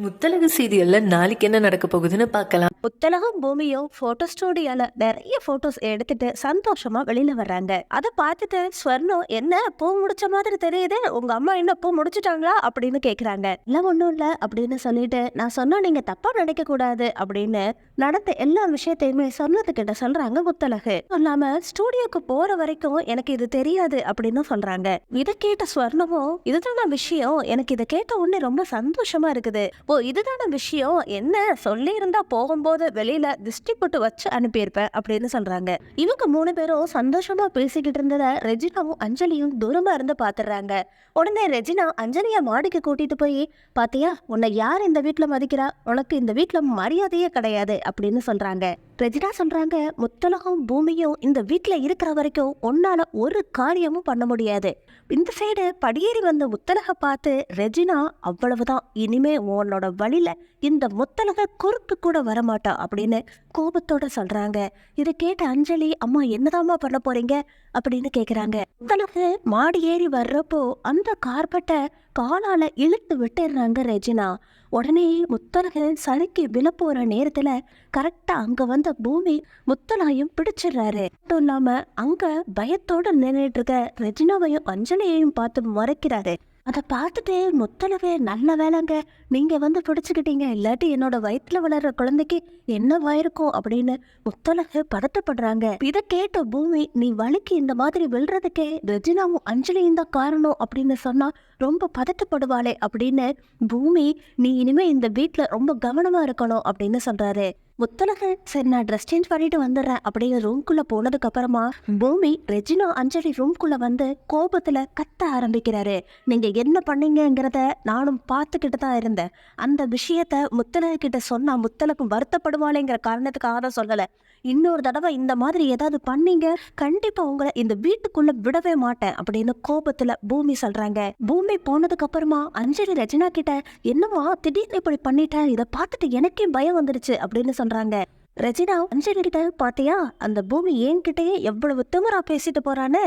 முத்தழகு சீரியல்ல நாளைக்கு என்ன நடக்க போகுதுன்னு பார்க்கலாம். முத்தழகும் பூமியும் போட்டோ ஸ்டூடியோல நிறைய போட்டோஸ் எடுத்துட்டு சந்தோஷமா வெளியில வர்றாங்க. அதை பார்த்துட்டு ஸ்வர்ணம், என்ன பூ முடிச்ச மாதிரி தெரியுது, உங்க அம்மா என்ன பூ முடிச்சிட்டாங்களா அப்படின்னு கேக்குறாங்க. இல்ல ஒண்ணும் இல்ல அப்படின்னு சொல்லிட்டு, நான் சொன்னா நீங்க தப்பா நினைக்க கூடாது அப்படின்னு நடந்த எல்லா விஷயத்தையுமே சொன்னதுக்கிட்ட சொல்றாங்க முத்தழகு. இல்லாம ஸ்டூடியோக்கு போற வரைக்கும் எனக்கு இது தெரியாது அப்படின்னு சொல்றாங்க. இதை கேட்ட ஸ்வர்ணமும், இதுதான விஷயம், எனக்கு இதை கேட்ட உடனே ரொம்ப சந்தோஷமா இருக்குது. ஓ, இதுதான விஷயம், என்ன சொல்லி இருந்தா போகும்போது வெளியில திஷ்டி போட்டு வச்சு அனுப்பியிருப்பேன் அப்படின்னு சொல்றாங்க. இவங்க 3 பேரும் சந்தோஷமா பேசிக்கிட்டு இருந்தத ரெஜினாவும் அஞ்சலியும் தூரமா இருந்து பாத்துறாங்க. உடனே ரெஜினா அஞ்சலிய மாடிக்கு கூட்டிட்டு போய், பாத்தியா உன்னை யார் இந்த வீட்டுல மதிக்கிறா, உனக்கு இந்த வீட்டுல மரியாதையே கிடையாது அப்படின்னு சொல்றாங்க. ரெஜினா சொல்றாங்க, முத்தழகும் பூமியும் இந்த வீட்டுல இருக்கிற வரைக்கும் உன்னால ஒரு காரியமும் பண்ண முடியாது. இந்த சைடு படியேறி வந்த முத்தழக பார்த்து ரெஜினா, அவ்வளவுதான், இனிமே உன்னோட வழியில இந்த முத்தழக குறுக்கு கூட வரமாட்டா அப்படின்னு கோபத்தோட சொல்றாங்க. இதை கேட்ட அஞ்சலி, அம்மா என்னதாம்மா பண்ண போறீங்க அப்படின்னு கேக்குறாங்க. முத்தழகு மாடி ஏறி வர்றப்போ அந்த கார்பெட்டை காலால இழுத்து விட்டுறாங்க ரெஜினா. உடனே முத்தழகு சறுக்கி விழப்போற நேரத்துல கரெக்டா அங்க வந்த பூமி முத்தலாயும் பிடிச்சிடுறாரு. மட்டும் இல்லாம அங்க பயத்தோட நின்றுட்டு இருக்க ரெஜினாவையும் அஞ்சலியையும் பார்த்து முறைக்கிறாரு. அதை பார்த்துட்டு முத்தழகு, நல்ல வேலைங்க நீங்க வந்து பிடிச்சுக்கிட்டீங்க, இல்லாட்டி என்னோட வயிற்றுல வளர்ற குழந்தைக்கு என்னவாயிருக்கும் அப்படின்னு முத்தழகு பதட்டப்படுறாங்க. இதை கேட்ட பூமி, நீ வலிக்கு இந்த மாதிரி விழுறதுக்கே ரெஜினாவும் அஞ்சலியும் தான் காரணம் அப்படின்னு சொன்னா ரொம்ப பதட்டப்படுவாளே அப்படின்னு பூமி, நீ இனிமே இந்த வீட்டுல ரொம்ப கவனமா இருக்கணும் அப்படின்னு சொல்றாரு. முத்தழகு, சரி நான் ட்ரெஸ் சேஞ்ச் பண்ணிட்டு வந்துடுறேன் அப்படின்னு ரூம்குள்ள போனதுக்கு அப்புறமா பூமி ரெஜினா அஞ்சலி ரூம்குள்ள வந்து கோபத்துல கத்த ஆரம்பிக்கிறாரு. நீங்க என்ன பண்ணீங்கிறத நானும் பார்த்துக்கிட்டு தான் இருந்தேன். அந்த விஷயத்த முத்தழகு கிட்ட சொன்னா முத்தழகு வருத்தப்படுவாளேங்கிற காரணத்துக்காக தான் சொல்லல. இன்னொரு தடவை இந்த மாதிரி ஏதாவது பண்ணீங்க, கண்டிப்பா உங்களை இந்த வீட்டுக்குள்ள விடவே மாட்டேன் அப்படின்னு கோபத்துல பூமி சொல்றாங்க. பூமி போனதுக்கு அப்புறமா அஞ்சலி ரெஜினா கிட்ட, என்னமா திடீர்னு இப்படி பண்ணிட்டேன், இதை பார்த்துட்டு எனக்கே பயம் வந்துருச்சு அப்படின்னு சொல்றாங்க. ரெஜினா அஞ்சலி கிட்ட, பாத்தியா அந்த பூமி என்கிட்டயே எவ்வளவு திமிரா பேசிட்டு போறான்னு,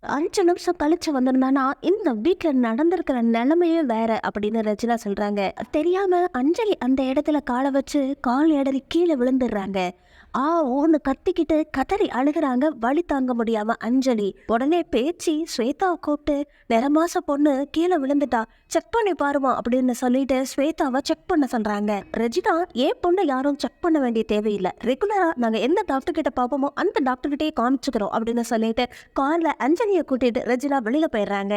5 நிமிஷம் கழிச்சு வந்திருந்தானா இந்த வீட்டுல நடந்திருக்கிற நிலைமையே வேற அப்படின்னு ரெஜினா சொல்றாங்க. தெரியாம அஞ்சலி அந்த இடத்துல காலை வச்சு கால் இடறி கீழே விழுந்துடுறாங்க. ஓன்னு கத்திக்கிட்டு கதறி அழுகிறாங்க வலி தாங்க முடியாம அஞ்சலி. உடனே பேச்சு ஸ்வேதாவை கூப்பிட்டு, நிறமாச பொண்ணு கீழே விழுந்துட்டா, செக் பண்ணி பாருமா அப்படின்னு சொல்லிட்டு ஸ்வேதாவை செக் பண்ண சொல்றாங்க. ரெஜினா, ஏன் பொண்ணு யாரும் செக் பண்ண வேண்டிய தேவையில்லை, ரெகுலரா நாங்க எந்த டாக்டர் கிட்ட பார்ப்போமோ அந்த டாக்டர் கிட்டே காமிச்சுக்கிறோம் அப்படின்னு சொல்லிட்டு கார்ல அஞ்சலியை கூட்டிட்டு ரெஜினா வெளியில போயிடுறாங்க.